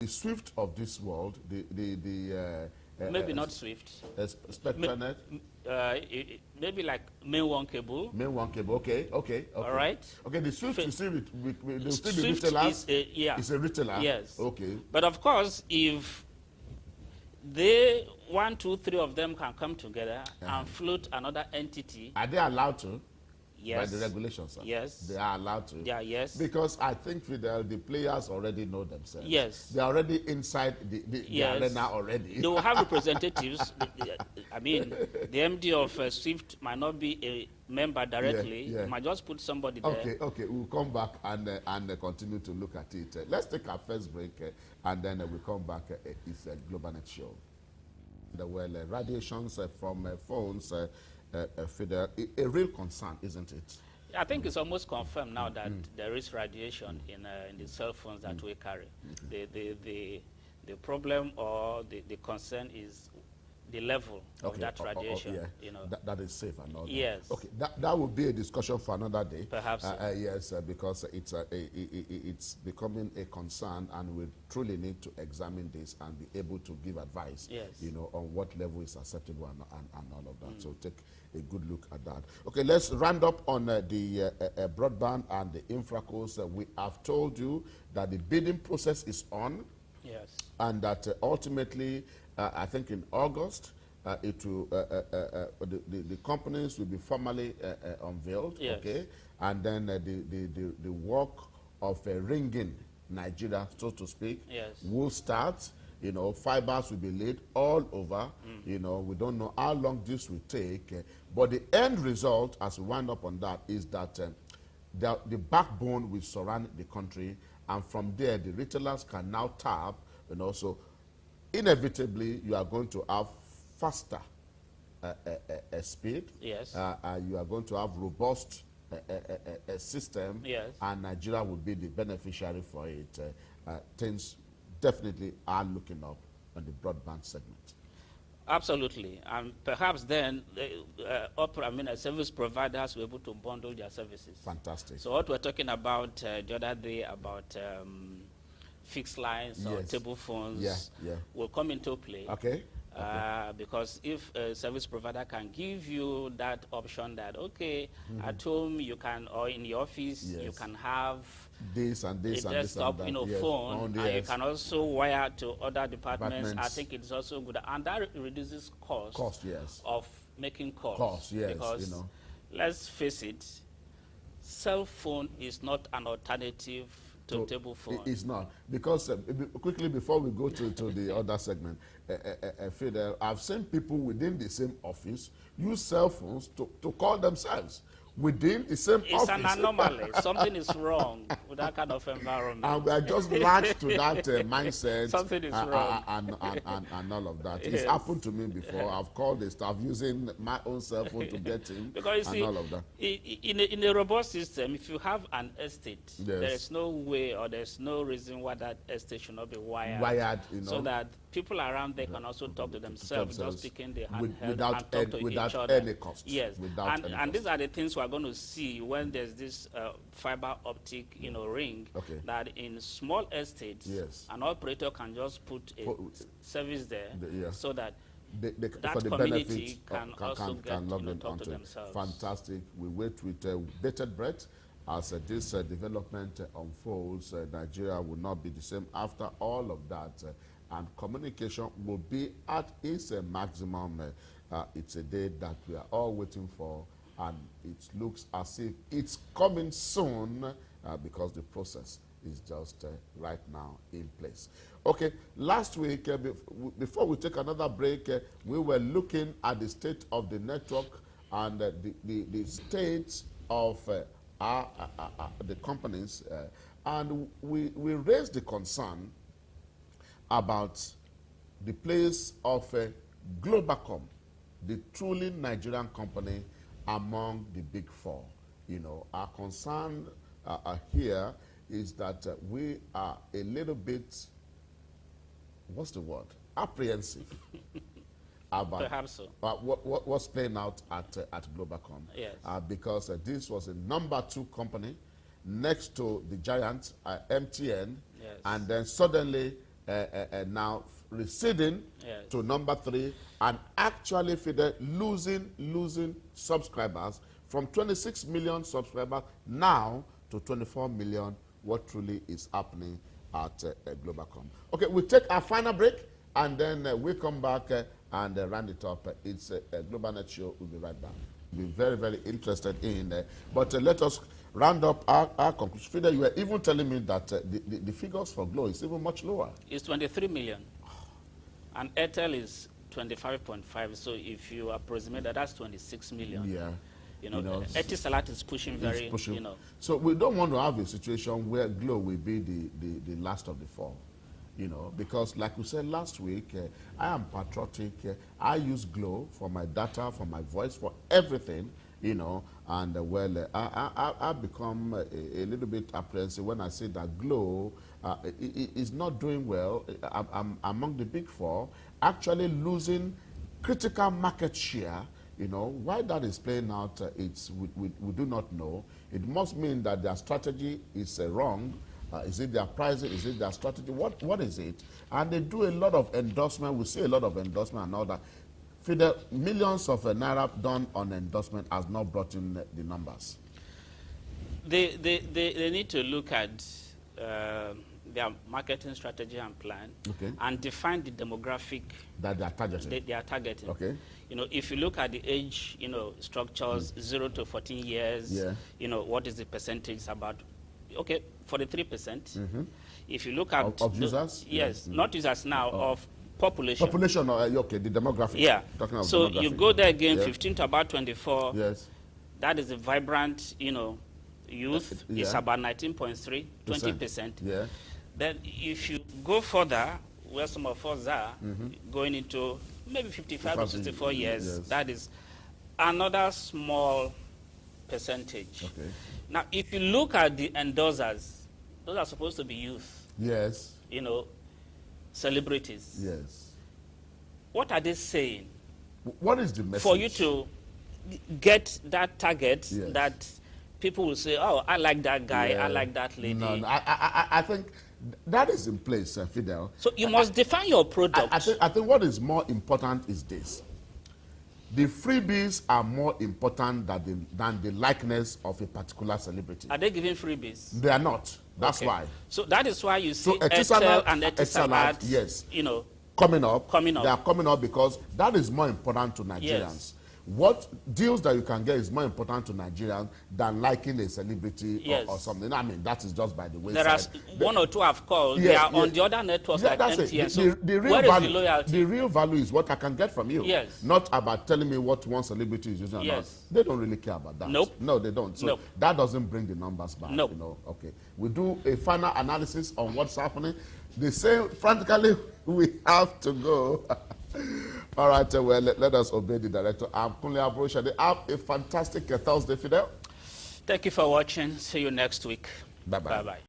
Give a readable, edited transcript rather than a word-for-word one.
the Swift of this world, maybe not Swift. Spectranet. Maybe like main one cable. Main one cable. Okay. All right. Okay. The Swift will still be Swift retailers. Is a retailer. Yes. Okay. But of course, if they 1, 2, 3 of them can come together and float another entity, are they allowed to? Yes. By the regulations, sir. Yes. They are allowed to. Yeah, yes. Because I think, Fidel, the players already know themselves. Yes. They're already inside the arena already. They will have representatives. I mean, the MD of Swift might not be a member directly. Yeah. You might just put somebody there. Okay. We'll come back and continue to look at it. Let's take our first break, and then we'll come back. It's a GlobalNet show. Well, radiations from phones, Fidel, a real concern, isn't it? I think it's almost confirmed now that there is radiation in the cell phones that we carry. The problem or the concern is the level of that radiation. You know, that is safe and all. Yes. Okay, that will be a discussion for another day. Perhaps. Yes, because it's becoming a concern, and we truly need to examine this and be able to give advice. Yes. You know, on what level is acceptable and all of that. So take a good look at that. Okay, let's round up on the broadband and the INFRACOS. We have told you that the bidding process is on. Yes. And that ultimately, I think in August, it will the companies will be formally unveiled. Yes. Okay, and then the work of ringing Nigeria, so to speak, yes, will start. You know, fibers will be laid all over. You know, we don't know how long this will take, but the end result, as we wind up on that, is that the backbone will surround the country, and from there, the retailers can now tap. You know, so inevitably, you are going to have faster speed. Yes. You are going to have robust system. Yes. And Nigeria will be the beneficiary for it. Things definitely are looking up on the broadband segment. Absolutely, and perhaps then service providers will be able to bundle their services. Fantastic. So what we're talking about the other day about fixed lines or table phones will come into play. Okay. Because if a service provider can give you that option that, okay, at home you can, or in the office, you can have this and this a and desktop, this and that. phone, and you can also wire to other departments. I think it's also good, and that reduces cost of making calls. Because let's face it, cell phone is not an alternative to table phone. It's not, because quickly before we go to the other segment, Fidel, I've seen people within the same office use cell phones to call themselves within the same office. It's an anomaly. Something is wrong with that kind of environment. And we are just latched to that mindset. Something is wrong. And all of that. It's happened to me before. I've called the staff using my own cell phone to get in. Because you see, all of that. In a robust system, if you have an estate, there is no way or there's no reason why that estate should not be wired. So that people around there can also talk to themselves, just picking the handheld and talk to each other. Any cost. Yes. And these are the things we are going to see when there's this fiber optic, ring, that in small estates, an operator can just put a service there, so that that community can also talk to themselves. Fantastic. We wait with bated breath as this development unfolds. Nigeria will not be the same after all of that, and communication will be at its maximum. It's a day that we are all waiting for, and it looks as if it's coming soon, because the process is just right now in place. Okay, last week, before we take another break, we were looking at the state of the network and the state of the companies, and we raised the concern about the place of Globacom, the truly Nigerian company among the big four. Our concern here is that we are a little bit, what's the word, apprehensive about perhaps so. What's playing out at Globacom. Yes. Because this was a #2 company next to the giant MTN, and then suddenly now receding to number 3 and actually Fidel losing subscribers from 26 million subscribers now to 24 million. What truly is happening at Globacom. Okay, we'll take our final break and then we'll come back and round it up. It's a Global Net Show. We'll be right back. We're very, very interested in but let us round up our conclusion. Fidel, you were even telling me that the figures for Glo is even much lower. It's 23 million. And Airtel is 25.5. So if you approximate that, that's 26 million. Yeah. You know, Etisalat is pushing very, you know. So we don't want to have a situation where Glo will be the last of the four, you know, because like we said last week, I am patriotic. I use Glo for my data, for my voice, for everything, you know, and well, I become a little bit apprehensive when I say that Glo is not doing well. I'm among the big four, actually losing critical market share. You know, why that is playing out, we do not know. It must mean that their strategy is wrong. Is it their pricing? Is it their strategy? What is it? And they do a lot of endorsement. We see a lot of endorsement and all that. Fidel, millions of naira done on endorsement has not brought in the numbers. They need to look at their marketing strategy and plan, and define the demographic that they are targeting. They are targeting. Okay. You know, if you look at the age, you know, structures, 0 to 14 years, you know, what is the percentage about? Okay, 43%. If you look at of users, yes, not users now, of population. Population, okay, the demographic. Yeah. Talking about so demographic. You go there again, 15 to about 24. Yes. That is a vibrant, you know, youth. It's about 19.3, 20%. Yeah. Then if you go further, where some of us are, going into maybe 55 to 64 years, that is another small percentage. Okay. Now, if you look at the endorsers, those are supposed to be youth. Yes. You know, celebrities. Yes. What are they saying? What is the message? For you to get that target that people will say, oh, I like that guy, I like that lady. No, I think that is in place, Fidel. So you must define your product. I think what is more important is this. The freebies are more important than the likeness of a particular celebrity. Are they giving freebies? They are not. That's why. So that is why you see Airtel and Etisalat, yes, you know, coming up. They are coming up because that is more important to Nigerians. Yes. What deals that you can get is more important to Nigerians than liking a celebrity or something. I mean, that is just by the way. There are one or two I've called. They are on the other networks like MTN. So the real where value, is the loyalty? The real value is what I can get from you. Yes. Not about telling me what one celebrity is using or not. They don't really care about that. Nope. No, they don't. So that doesn't bring the numbers back. Nope. You know? Okay. We do a final analysis on what's happening. They say, frantically, we have to go. All right, well, let us obey the director. I'm Kunle Abrosha. Have a fantastic Thursday, Fidel. Thank you for watching. See you next week. Bye-bye. Bye-bye.